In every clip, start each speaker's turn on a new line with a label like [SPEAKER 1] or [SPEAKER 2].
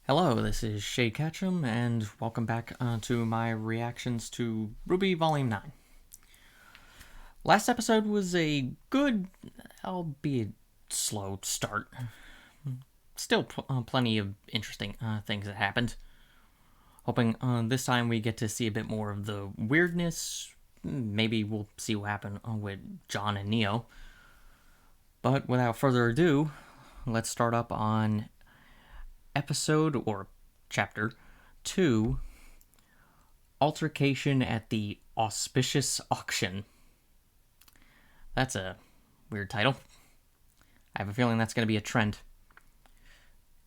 [SPEAKER 1] Hello, this is Shay Ketchum, and welcome back to my reactions to RWBY Volume 9. Last episode was a good, albeit slow, start. Still plenty of interesting things that happened. Hoping this time we get to see a bit more of the weirdness. Maybe we'll see what happened with John and Neo. But without further ado, let's start up on episode or chapter 2, Altercation at the Auspicious Auction. That's a weird title. I have a feeling that's going to be a trend.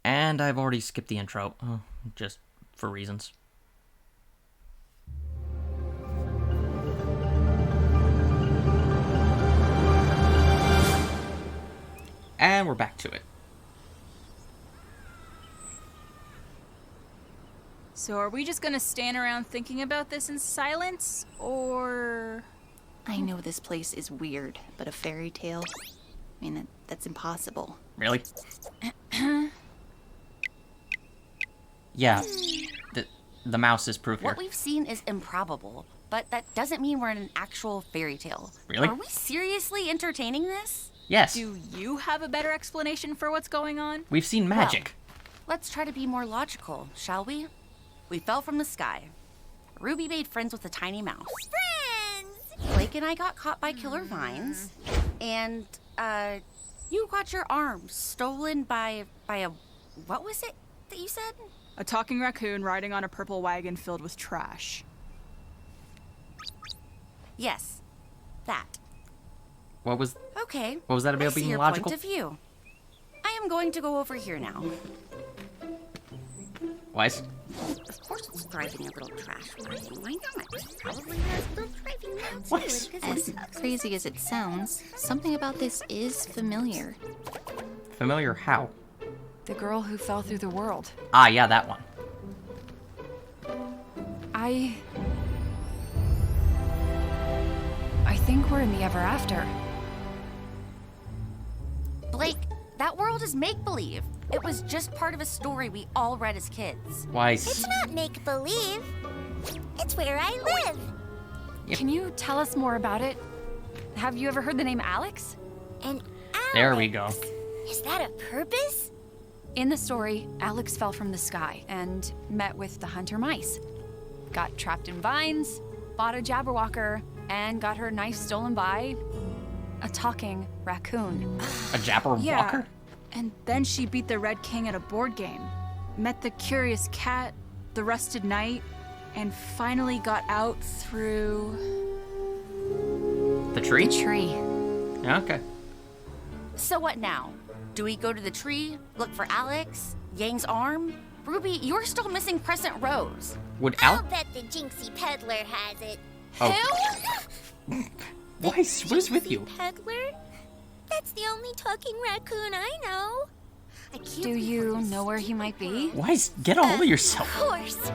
[SPEAKER 1] And I've already skipped the intro, just for reasons. And we're back to it.
[SPEAKER 2] So are we just gonna stand around thinking about this in silence, or...?
[SPEAKER 3] I know this place is weird, but a fairy tale? I mean, that's impossible.
[SPEAKER 1] Really? Yeah, the mouse is proof here.
[SPEAKER 4] What we've seen is improbable, but that doesn't mean we're in an actual fairy tale.
[SPEAKER 1] Really?
[SPEAKER 4] Are we seriously entertaining this?
[SPEAKER 1] Yes.
[SPEAKER 2] Do you have a better explanation for what's going on?
[SPEAKER 1] We've seen magic.
[SPEAKER 4] Well, let's try to be more logical, shall we? We fell from the sky. Ruby made friends with a tiny mouse.
[SPEAKER 5] Friends!
[SPEAKER 4] Blake and I got caught by killer vines. And, you got your arm stolen by a... What was it that you said?
[SPEAKER 2] A talking raccoon riding on a purple wagon filled with trash.
[SPEAKER 4] Yes, that.
[SPEAKER 1] What was
[SPEAKER 4] Okay.
[SPEAKER 1] What was that about
[SPEAKER 4] I see
[SPEAKER 1] being
[SPEAKER 4] your
[SPEAKER 1] logical?
[SPEAKER 4] point of view. I am going to go over here now.
[SPEAKER 1] Wise?
[SPEAKER 4] Of course it's thriving a little trash wagon. Why not? Probably has a little driving now too.
[SPEAKER 1] What?
[SPEAKER 3] As crazy as it sounds, something about this is familiar.
[SPEAKER 1] Familiar how?
[SPEAKER 6] The girl who fell through the world.
[SPEAKER 1] Ah, yeah, that one.
[SPEAKER 6] I think we're in the ever after.
[SPEAKER 4] Blake, that world is make-believe. It was just part of a story we all read as kids.
[SPEAKER 1] Wise.
[SPEAKER 5] It's not make-believe. It's where I live.
[SPEAKER 1] Yep.
[SPEAKER 6] Can you tell us more about it? Have you ever heard the name Alex?
[SPEAKER 5] And Alex.
[SPEAKER 1] There we go.
[SPEAKER 5] Is that a purpose?
[SPEAKER 6] In the story, Alex fell from the sky and met with the hunter mice. Got trapped in vines, bought a Jabberwocker, and got her knife stolen by a talking raccoon.
[SPEAKER 1] A Jabberwocker?
[SPEAKER 2] Yeah. And then she beat the Red King at a board game, met the curious cat, the rusted knight, and finally got out through...
[SPEAKER 1] The tree?
[SPEAKER 6] The tree.
[SPEAKER 1] Yeah, okay.
[SPEAKER 4] So what now? Do we go to the tree, look for Alex, Yang's arm? Ruby, you're still missing Crescent Rose.
[SPEAKER 1] Would
[SPEAKER 5] I'll
[SPEAKER 1] Al...
[SPEAKER 5] bet the Jinxie Peddler has it.
[SPEAKER 1] Oh. Wise, what is with you?
[SPEAKER 5] Jinxie Peddler? That's the only talking raccoon I know. I can't
[SPEAKER 6] Do
[SPEAKER 5] believe
[SPEAKER 6] you
[SPEAKER 5] we're
[SPEAKER 6] know where he might be?
[SPEAKER 1] Wise, get a hold of
[SPEAKER 5] Of
[SPEAKER 1] yourself.
[SPEAKER 5] course.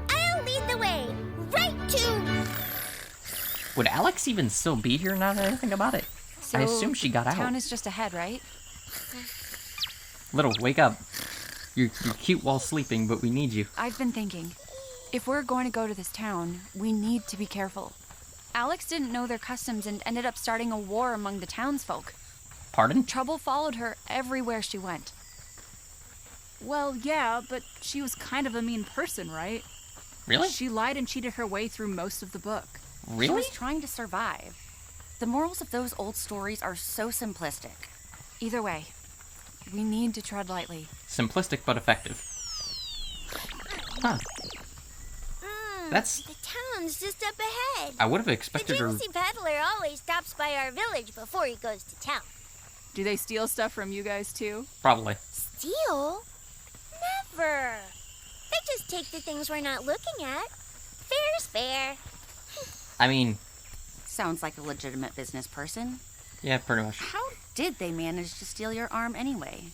[SPEAKER 5] I'll lead the way. Right to...
[SPEAKER 1] Would Alex even still be here now that I think about it?
[SPEAKER 6] So,
[SPEAKER 1] I assume she got out.
[SPEAKER 6] Town is just ahead, right?
[SPEAKER 1] Little, wake up. You're cute while sleeping, but we need you.
[SPEAKER 6] I've been thinking. If we're going to go to this town, we need to be careful. Alex didn't know their customs and ended up starting a war among the townsfolk.
[SPEAKER 1] Pardon?
[SPEAKER 6] Trouble followed her everywhere she went.
[SPEAKER 2] Well, yeah, but she was kind of a mean person, right?
[SPEAKER 1] Really?
[SPEAKER 2] She lied and cheated her way through most of the book.
[SPEAKER 4] She
[SPEAKER 1] Really?
[SPEAKER 4] was trying to survive. The morals of those old stories are so simplistic.
[SPEAKER 6] Either way, we need to tread lightly.
[SPEAKER 1] Simplistic but effective. Huh. That's...
[SPEAKER 5] The town's just up ahead.
[SPEAKER 1] I would have
[SPEAKER 5] The
[SPEAKER 1] expected her...
[SPEAKER 5] Jinxie Peddler always stops by our village before he goes to town.
[SPEAKER 2] Do they steal stuff from you guys, too?
[SPEAKER 1] Probably.
[SPEAKER 5] Steal? Never. They just take the things we're not looking at. Fair's fair.
[SPEAKER 1] I mean,
[SPEAKER 4] Sounds like a legitimate business person.
[SPEAKER 1] yeah, pretty much.
[SPEAKER 4] How did they manage to steal your arm anyway?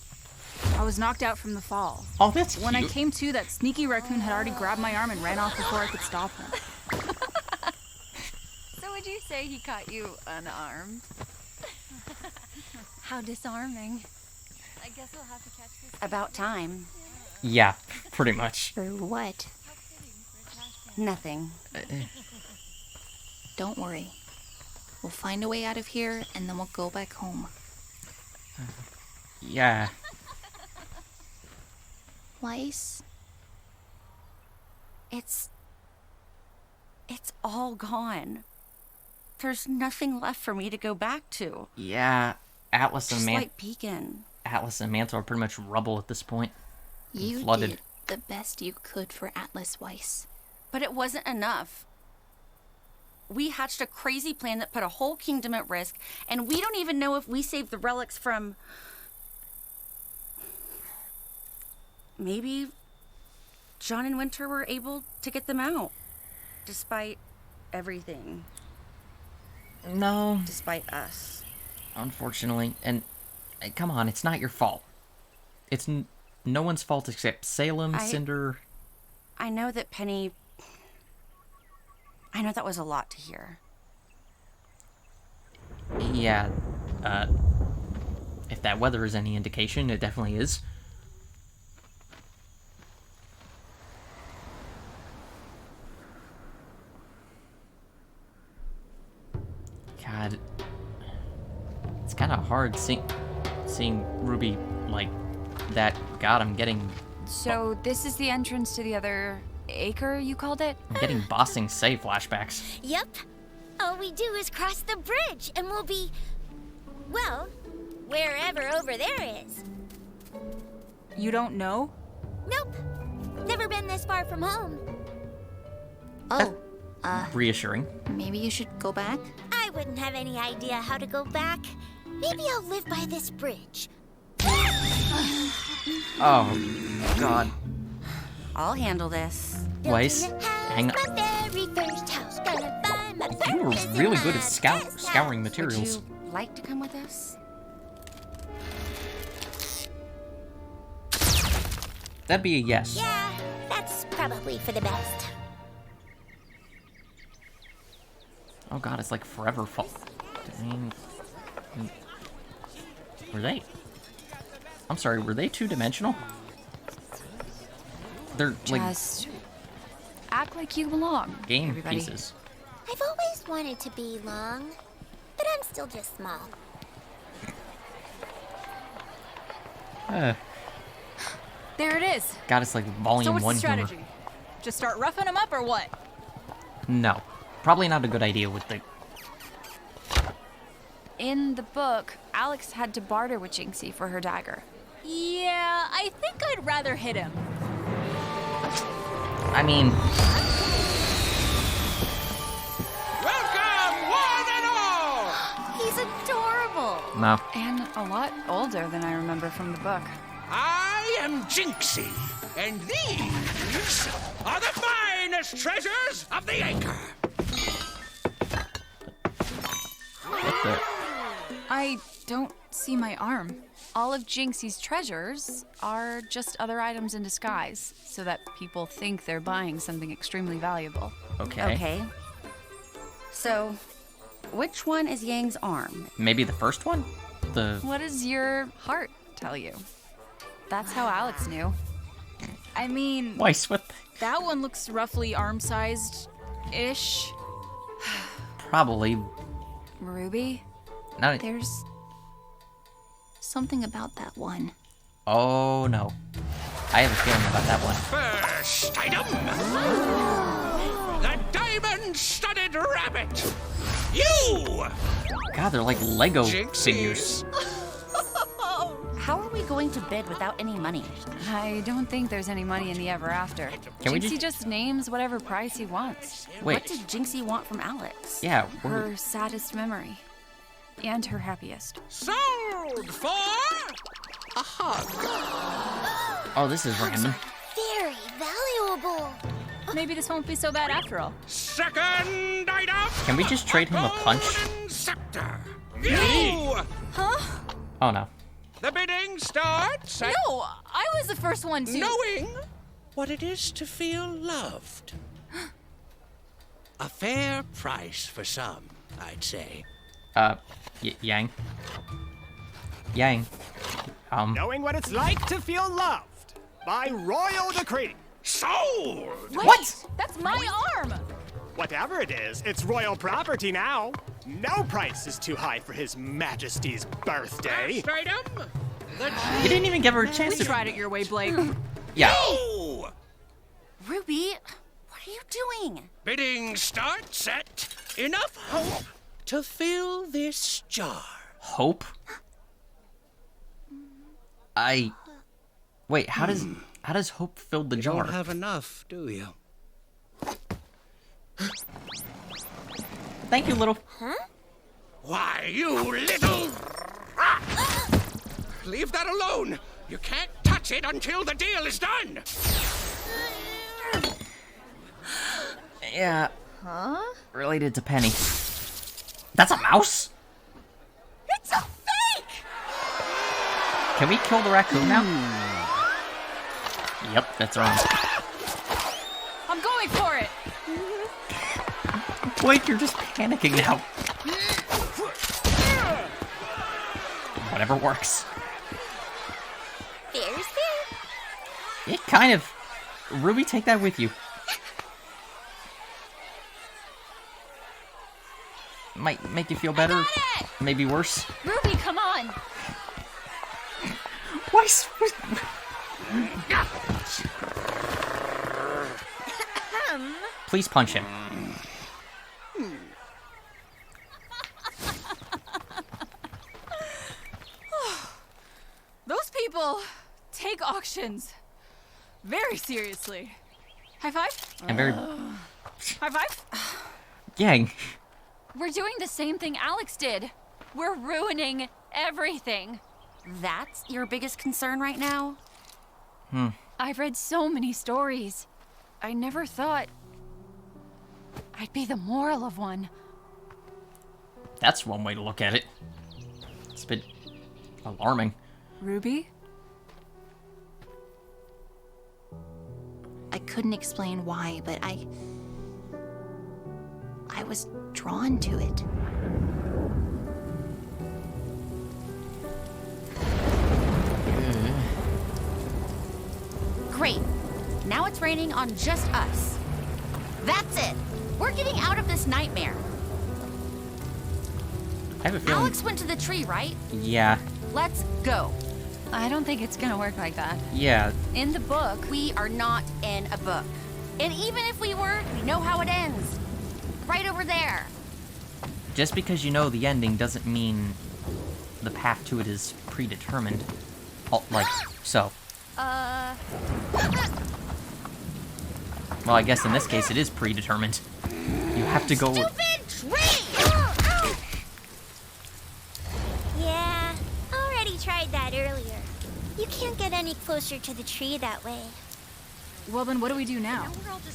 [SPEAKER 2] I was knocked out from the fall.
[SPEAKER 1] Oh, that's cute.
[SPEAKER 2] When I came to, that sneaky raccoon had already grabbed my arm and ran off before I could stop him.
[SPEAKER 6] So would you say he caught you unarmed? How disarming. I guess we'll have to catch this.
[SPEAKER 4] About time.
[SPEAKER 1] Yeah, pretty much.
[SPEAKER 3] For what?
[SPEAKER 4] Nothing.
[SPEAKER 3] Don't worry. We'll find a way out of here, and then we'll go back home.
[SPEAKER 1] Yeah.
[SPEAKER 3] Weiss?
[SPEAKER 4] It's all gone. There's nothing left for me to go back to.
[SPEAKER 1] Yeah. Atlas and
[SPEAKER 4] Just
[SPEAKER 1] Mantle.
[SPEAKER 4] like Beacon.
[SPEAKER 1] Atlas and Mantle are pretty much rubble at this point.
[SPEAKER 3] You
[SPEAKER 1] Flooded.
[SPEAKER 3] did the best you could for Atlas, Weiss.
[SPEAKER 4] But it wasn't enough. We hatched a crazy plan that put a whole kingdom at risk, and we don't even know if we saved the relics from... Maybe John and Winter were able to get them out. Despite everything.
[SPEAKER 1] No.
[SPEAKER 4] Despite us.
[SPEAKER 1] Unfortunately. And come on, it's not your fault. It's no one's fault except Salem, Cinder.
[SPEAKER 4] I know that Penny... I know that was a lot to hear.
[SPEAKER 1] Yeah. If that weather is any indication, it definitely is. God. It's kind of hard seeing Ruby like that. God, I'm getting
[SPEAKER 6] So this is the entrance to the other acre, you called it?
[SPEAKER 1] Bossing Say flashbacks.
[SPEAKER 5] Yep. All we do is cross the bridge and we'll be, well, wherever over there is.
[SPEAKER 2] You don't know?
[SPEAKER 5] Nope. Never been this far from home.
[SPEAKER 3] Oh,
[SPEAKER 1] Reassuring.
[SPEAKER 3] maybe you should go back?
[SPEAKER 5] I wouldn't have any idea how to go back. Maybe I'll live by this bridge.
[SPEAKER 1] Oh, God.
[SPEAKER 4] I'll handle this.
[SPEAKER 1] Weiss,
[SPEAKER 5] Building a house,
[SPEAKER 1] hang on.
[SPEAKER 5] my very first house. Gonna buy my
[SPEAKER 1] You were
[SPEAKER 5] purpose in
[SPEAKER 1] really good at
[SPEAKER 5] mind.
[SPEAKER 1] scouring
[SPEAKER 4] Would
[SPEAKER 1] materials.
[SPEAKER 4] you like to come with us?
[SPEAKER 1] That'd be a yes.
[SPEAKER 5] Yeah, that's probably for the best.
[SPEAKER 1] Oh God, it's like forever fall. Dang. Were they? I'm sorry, were they two-dimensional? They're like
[SPEAKER 6] Just act like you belong,
[SPEAKER 1] game
[SPEAKER 6] everybody.
[SPEAKER 1] pieces.
[SPEAKER 5] I've always wanted to be long, but I'm still just small.
[SPEAKER 6] There it is.
[SPEAKER 1] God, it's like
[SPEAKER 2] So
[SPEAKER 1] volume
[SPEAKER 2] what's the
[SPEAKER 1] 1 humor.
[SPEAKER 2] strategy? Just start roughing them up or what?
[SPEAKER 1] No. Probably not a good idea with the...
[SPEAKER 6] In the book, Alex had to barter with Jinxie for her dagger.
[SPEAKER 2] Yeah, I think I'd rather hit him.
[SPEAKER 1] I mean,
[SPEAKER 7] Welcome, one and all!
[SPEAKER 4] He's adorable.
[SPEAKER 1] no.
[SPEAKER 6] And a lot older than I remember from the book.
[SPEAKER 7] I am Jinxie, and these are the finest treasures of the acre.
[SPEAKER 1] What the...
[SPEAKER 6] I don't see my arm. All of Jinxie's treasures are just other items in disguise, so that people think they're buying something extremely valuable.
[SPEAKER 1] Okay.
[SPEAKER 4] Okay. So, which one is Yang's arm?
[SPEAKER 1] Maybe the first one? The...
[SPEAKER 6] What does your heart tell you? That's how Alex knew.
[SPEAKER 2] I mean,
[SPEAKER 1] Weiss, what?
[SPEAKER 2] that one looks roughly arm-sized-ish.
[SPEAKER 1] Probably...
[SPEAKER 6] Ruby?
[SPEAKER 1] No.
[SPEAKER 3] There's something about that one.
[SPEAKER 1] Oh, no. I have a feeling about that one.
[SPEAKER 7] First item. The diamond-studded rabbit. You!
[SPEAKER 1] God, they're like Lego
[SPEAKER 7] Jinxie.
[SPEAKER 1] figures.
[SPEAKER 4] How are we going to bid without any money?
[SPEAKER 6] I don't think there's any money in the ever after.
[SPEAKER 1] Can we
[SPEAKER 6] Jinxie just names whatever price he wants.
[SPEAKER 1] Wait.
[SPEAKER 4] What did Jinxie want from Alex?
[SPEAKER 1] Yeah, we're...
[SPEAKER 6] Her saddest memory. And her happiest.
[SPEAKER 7] Sold for a hug.
[SPEAKER 1] Oh, this is random.
[SPEAKER 5] Very valuable.
[SPEAKER 2] Maybe this won't be so bad after all.
[SPEAKER 7] Second item.
[SPEAKER 1] Can we just trade him a punch?
[SPEAKER 7] Golden scepter. You!
[SPEAKER 1] Oh, no.
[SPEAKER 7] The bidding starts at
[SPEAKER 2] No, I was the first one to...
[SPEAKER 7] knowing what it is to feel loved. A fair price for some, I'd say.
[SPEAKER 1] Yang. Yang.
[SPEAKER 8] Knowing what it's like to feel loved by royal decree.
[SPEAKER 7] Sold!
[SPEAKER 1] What?
[SPEAKER 2] That's my arm!
[SPEAKER 8] Whatever it is, it's royal property now. No price is too high for His Majesty's birthday.
[SPEAKER 7] Item?
[SPEAKER 1] You didn't even give her a chance
[SPEAKER 2] We
[SPEAKER 1] to.
[SPEAKER 2] tried it your way, Blake.
[SPEAKER 1] Yeah.
[SPEAKER 7] Oh!
[SPEAKER 4] Ruby, what are you doing?
[SPEAKER 7] Bidding start set. Enough hope to fill this jar.
[SPEAKER 1] Hope. Wait. How does Hope fill the
[SPEAKER 7] You
[SPEAKER 1] jar?
[SPEAKER 7] don't have enough, do you?
[SPEAKER 1] Thank you, little.
[SPEAKER 7] Why, you little... Leave that alone! You can't touch it until the deal is done!
[SPEAKER 1] Yeah. Related to Penny. That's a mouse?
[SPEAKER 5] It's a fake!
[SPEAKER 1] Can we kill the raccoon now? Yep, that's wrong.
[SPEAKER 2] I'm going for it!
[SPEAKER 1] Blake, you're just panicking now. Whatever works.
[SPEAKER 5] Fair's fair.
[SPEAKER 1] It kind of... Ruby, take that with you. Might make you feel better. Maybe worse.
[SPEAKER 6] Ruby, come on!
[SPEAKER 1] Why? Please punch him.
[SPEAKER 2] Those people take auctions very seriously. High five?
[SPEAKER 1] I'm very...
[SPEAKER 2] High five?
[SPEAKER 1] Gang.
[SPEAKER 6] We're doing the same thing Alex did. We're ruining everything.
[SPEAKER 4] That's your biggest concern right now?
[SPEAKER 6] I've read so many stories. I never thought I'd be the moral of one.
[SPEAKER 1] That's one way to look at it. It's a bit alarming.
[SPEAKER 2] Ruby?
[SPEAKER 3] I couldn't explain why, but I was drawn to it.
[SPEAKER 4] Great. Now it's raining on just us. That's it. We're getting out of this nightmare.
[SPEAKER 1] I have a feeling...
[SPEAKER 4] Alex went to the tree, right?
[SPEAKER 1] Yeah.
[SPEAKER 4] Let's go.
[SPEAKER 6] I don't think it's gonna work like that.
[SPEAKER 1] Yeah.
[SPEAKER 6] In the book,
[SPEAKER 4] We are not in a book. And even if we were, we know how it ends. Right over there.
[SPEAKER 1] Just because you know the ending doesn't mean the path to it is predetermined. Like, so. Well, I guess in this case it is predetermined. You have to go...
[SPEAKER 4] Stupid tree!
[SPEAKER 5] Yeah, already tried that earlier. You can't get any closer to the tree that way.
[SPEAKER 2] Well, then what do we do now?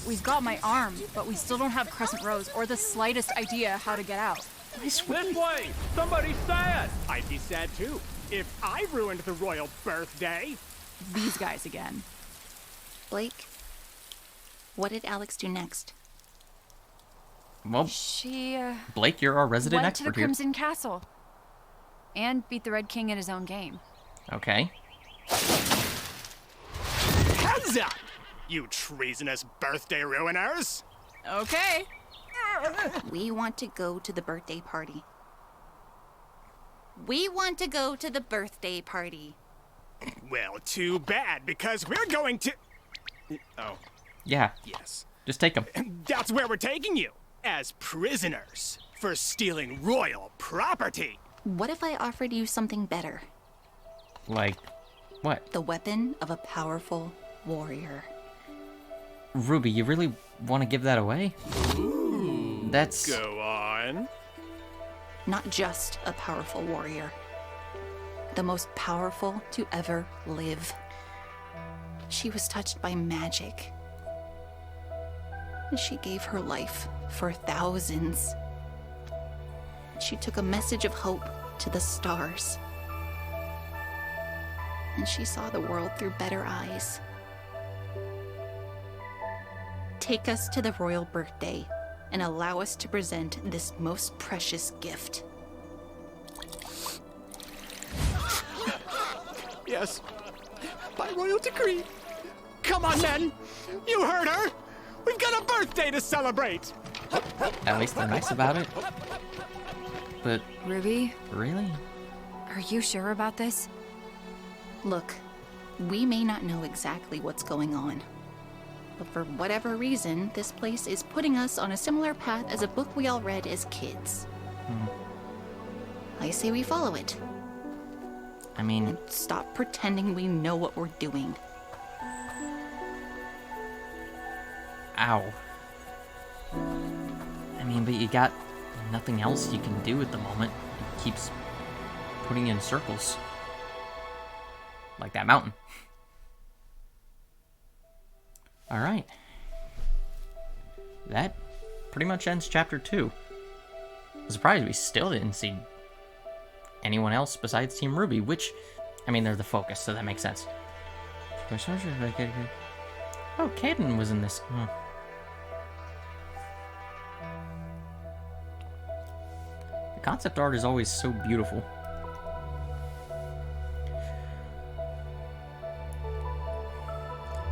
[SPEAKER 2] We've got my arm, but we still don't have Crescent Rose or the slightest idea how to get out.
[SPEAKER 8] This way! Somebody's sad! I'd be sad too, if I ruined the royal birthday.
[SPEAKER 2] These guys again.
[SPEAKER 3] Blake, what did Alex do next?
[SPEAKER 1] Well,
[SPEAKER 6] she
[SPEAKER 1] Blake, you're our resident
[SPEAKER 6] went to the
[SPEAKER 1] expert here.
[SPEAKER 6] Crimson Castle and beat the Red King at his own game.
[SPEAKER 1] Okay.
[SPEAKER 8] Heads up, you treasonous birthday ruiners!
[SPEAKER 2] Okay.
[SPEAKER 3] We want to go to the birthday party.
[SPEAKER 4] We want to go to the birthday party.
[SPEAKER 8] Well, too bad, because we're going to... Oh,
[SPEAKER 1] Yeah.
[SPEAKER 8] yes.
[SPEAKER 1] Just take him.
[SPEAKER 8] That's where we're taking you, as prisoners, for stealing royal property.
[SPEAKER 3] What if I offered you something better?
[SPEAKER 1] Like, what?
[SPEAKER 3] The weapon of a powerful warrior.
[SPEAKER 1] Ruby, you really want to give that away? That's...
[SPEAKER 8] Go on.
[SPEAKER 3] Not just a powerful warrior. The most powerful to ever live. She was touched by magic. And she gave her life for thousands. She took a message of hope to the stars. And she saw the world through better eyes. Take us to the royal birthday and allow us to present this most precious gift.
[SPEAKER 8] Yes. By royal decree, Come on, men! You heard her! We've got a birthday to celebrate!
[SPEAKER 1] At least they're nice about it. But
[SPEAKER 6] Ruby,
[SPEAKER 1] really?
[SPEAKER 6] are you sure about this?
[SPEAKER 3] Look, we may not know exactly what's going on, but for whatever reason, this place is putting us on a similar path as a book we all read as kids. I say we follow it.
[SPEAKER 1] I mean,
[SPEAKER 3] And stop pretending we know what we're doing.
[SPEAKER 1] ow. I mean, but you got nothing else you can do at the moment. It keeps putting you in circles. Like that mountain. Alright. That pretty much ends chapter 2. I'm surprised we still didn't see anyone else besides Team RWBY, which, I mean, they're the focus, so that makes sense. Oh, Caden was in this. The concept art is always so beautiful.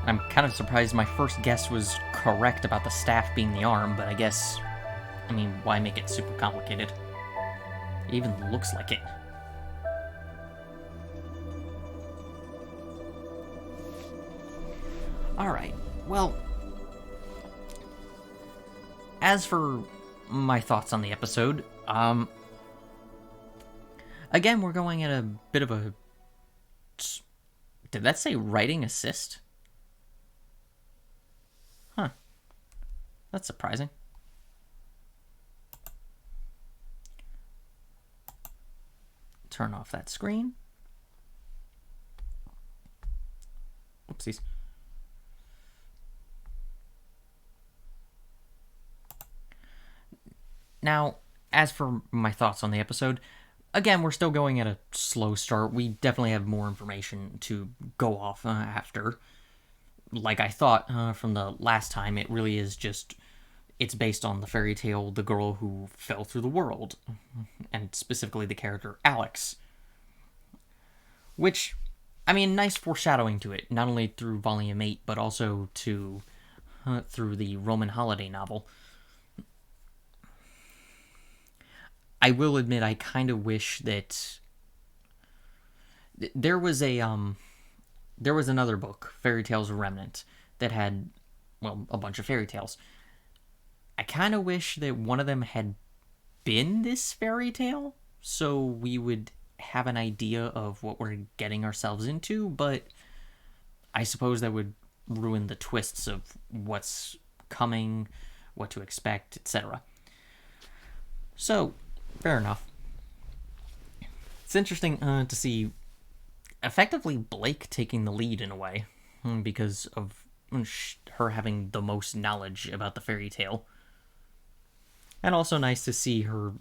[SPEAKER 1] I'm kind of surprised my first guess was correct about the staff being the arm, but I guess, I mean, why make it super complicated? It even looks like it. Alright, well, as for my thoughts on the episode, again, we're going at a bit of a... Did that say writing assist? Huh. That's surprising. Turn off that screen. Oopsies. Now, as for my thoughts on the episode, again, we're still going at a slow start. We definitely have more information to go off after. Like I thought from the last time, it really is just, it's based on the fairy tale, The Girl Who Fell Through the World, and specifically the character Alex. Which, I mean, nice foreshadowing to it, not only through Volume 8, but also to through the Roman holiday novel. I will admit, I kind of wish that there was another book, Fairy Tales Remnant, that had, well, a bunch of fairy tales. I kind of wish that one of them had been this fairy tale, so we would have an idea of what we're getting ourselves into, but I suppose that would ruin the twists of what's coming, what to expect, etc. So, fair enough. It's interesting to see effectively Blake taking the lead in a way, because of her having the most knowledge about the fairy tale. And also nice to see her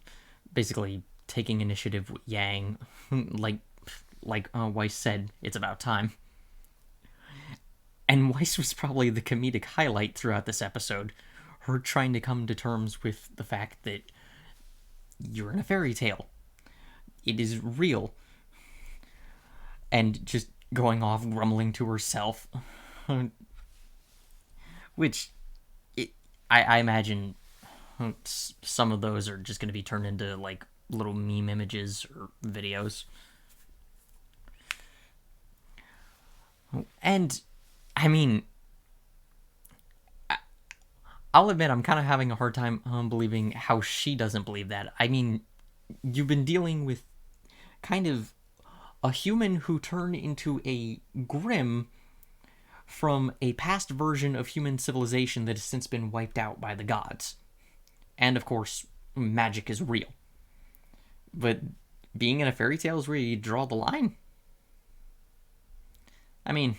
[SPEAKER 1] basically taking initiative with Yang, like Weiss said, it's about time. And Weiss was probably the comedic highlight throughout this episode, her trying to come to terms with the fact that you're in a fairy tale. It is real. And just going off grumbling to herself. Which, I imagine some of those are just going to be turned into, like, little meme images or videos. And, I mean, I'll admit I'm kind of having a hard time believing how she doesn't believe that. I mean, you've been dealing with kind of a human who turned into a Grimm from a past version of human civilization that has since been wiped out by the gods. And, of course, magic is real. But being in a fairy tale is where you draw the line. I mean,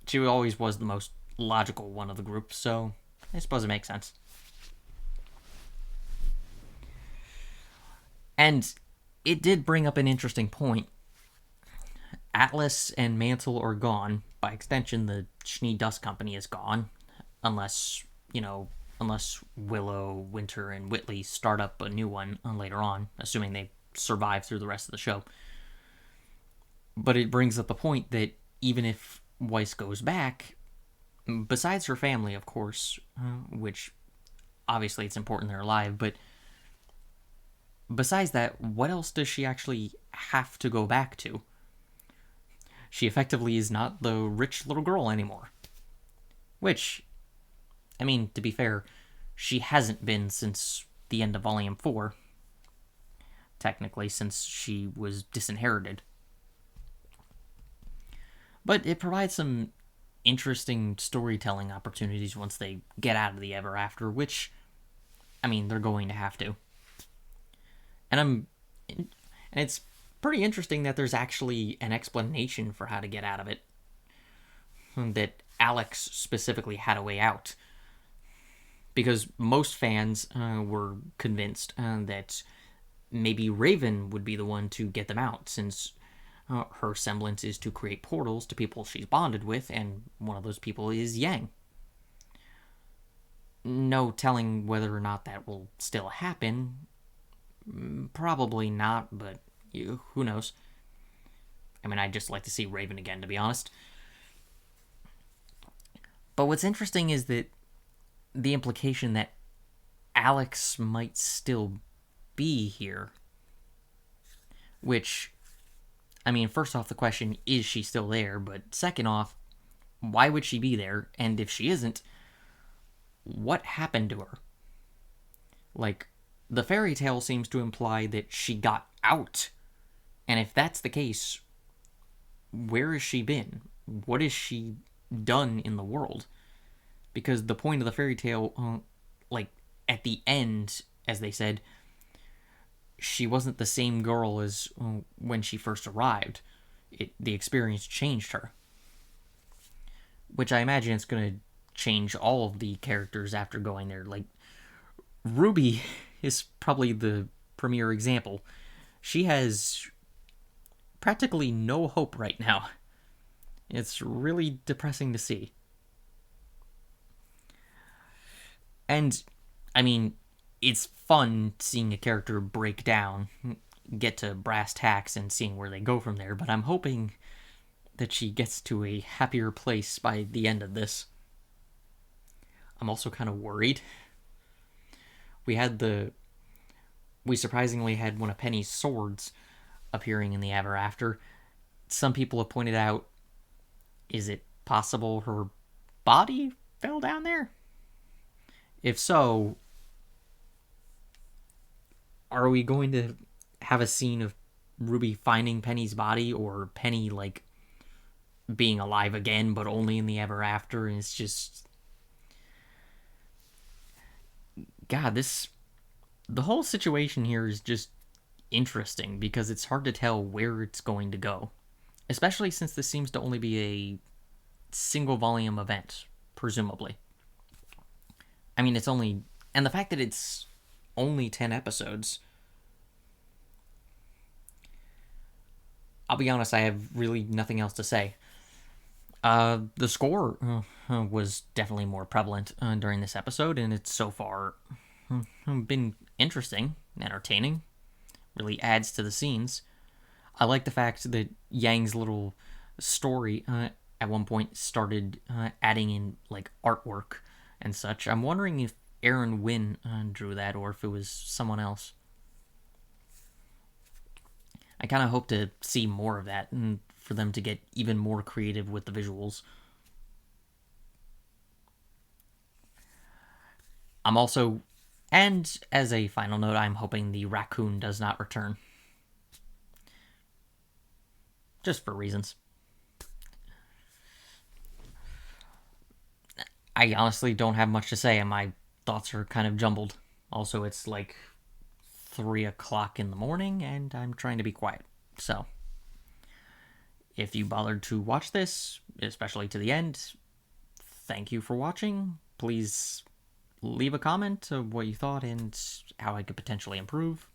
[SPEAKER 1] she always was the most logical one of the group, so I suppose it makes sense. And it did bring up an interesting point. Atlas and Mantle are gone. By extension, the Schnee Dust Company is gone. Unless Willow, Winter, and Whitley start up a new one later on, assuming they survive through the rest of the show. But it brings up the point that even if Weiss goes back, besides her family, of course, which obviously it's important they're alive, but besides that, what else does she actually have to go back to? She effectively is not the rich little girl anymore. Which, I mean, to be fair, she hasn't been since the end of Volume 4. Technically, since she was disinherited. But it provides some interesting storytelling opportunities once they get out of the Ever After, which, I mean, they're going to have to. And it's pretty interesting that there's actually an explanation for how to get out of it. That Alex specifically had a way out. Because most fans were convinced that maybe Raven would be the one to get them out, since her semblance is to create portals to people she's bonded with, and one of those people is Yang. No telling whether or not that will still happen. Probably not, but who knows? I mean, I'd just like to see Raven again, to be honest. But what's interesting is that the implication that Alex might still be here. Which, I mean, first off, the question, is she still there? But second off, why would she be there? And if she isn't, what happened to her? Like, the fairy tale seems to imply that she got out. And if that's the case, where has she been? What has she done in the world? Because the point of the fairy tale, like, at the end, as they said, she wasn't the same girl as when she first arrived. The experience changed her. Which I imagine it's going to change all of the characters after going there. Like, RWBY is probably the premier example. She has practically no hope right now. It's really depressing to see. And, I mean, it's fun seeing a character break down, get to brass tacks, and seeing where they go from there, but I'm hoping that she gets to a happier place by the end of this. I'm also kind of worried. We surprisingly had one of Penny's swords appearing in the Ever After. Some people have pointed out, is it possible her body fell down there? If so, are we going to have a scene of RWBY finding Penny's body, or Penny, like, being alive again, but only in the Ever After? And it's just... God, the whole situation here is just interesting, because it's hard to tell where it's going to go. Especially since this seems to only be a single volume event, presumably. I mean, it's only... And the fact that it's only 10 episodes... I'll be honest, I have really nothing else to say. The score was definitely more prevalent during this episode, and it's so far been interesting, entertaining, really adds to the scenes. I like the fact that Yang's little story at one point started adding in, like, artwork and such. I'm wondering if Aaron Wynn drew that, or if it was someone else. I kind of hope to see more of that, and for them to get even more creative with the visuals. I'm also, and as a final note, I'm hoping the raccoon does not return. Just for reasons. I honestly don't have much to say, and my thoughts are kind of jumbled. Also, it's like 3 o'clock in the morning, and I'm trying to be quiet. So, if you bothered to watch this, especially to the end, thank you for watching. Please leave a comment of what you thought and how I could potentially improve.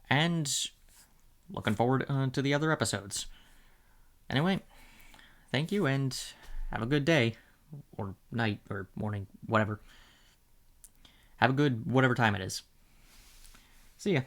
[SPEAKER 1] And looking forward to the other episodes. Anyway, thank you, and have a good day, or night, or morning, whatever. Have a good whatever time it is. See ya.